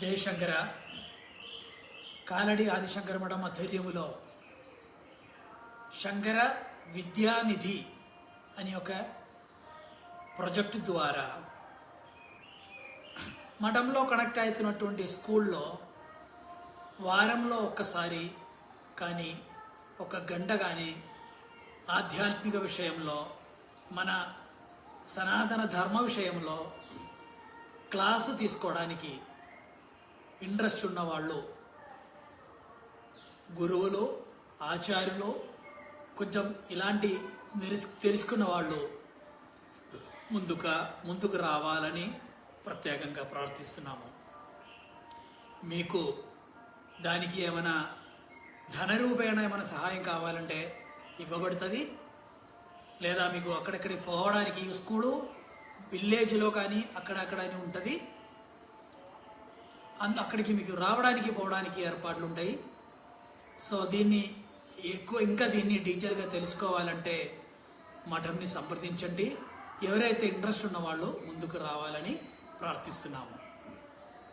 జయశంకర కాలడి ఆదిశంకర మఠం ఆధ్వర్యములో శంకర విద్యానిధి అని ఒక ప్రాజెక్టు ద్వారా మఠంలో కనెక్ట్ అవుతున్నటువంటి స్కూల్లో వారంలో ఒక్కసారి కానీ ఒక గంట కానీ ఆధ్యాత్మిక విషయంలో మన సనాతన ధర్మ విషయంలో క్లాసు తీసుకోవడానికి ఇంట్రెస్ట్ ఉన్నవాళ్ళు, గురువులు, ఆచార్యులు, కొంచెం ఇలాంటి తెలుసుకున్న వాళ్ళు ముందుకు రావాలని ప్రత్యేకంగా ప్రార్థిస్తున్నాము. మీకు దానికి ఏమైనా ధనరూపేణ ఏమైనా సహాయం కావాలంటే ఇవ్వబడుతుంది. లేదా మీకు అక్కడక్కడికి పోవడానికి స్కూలు విలేజ్లో కానీ అక్కడక్కడ అని ఉంటుంది, అక్కడికి మీకు రావడానికి పోవడానికి ఏర్పాట్లు ఉంటాయి. సో దీన్ని ఇంకా డీటెయిల్గా తెలుసుకోవాలంటే మఠంని సంప్రదించండి. ఎవరైతే ఇంట్రెస్ట్ ఉన్నవాళ్ళు ముందుకు రావాలని ప్రార్థిస్తున్నాము.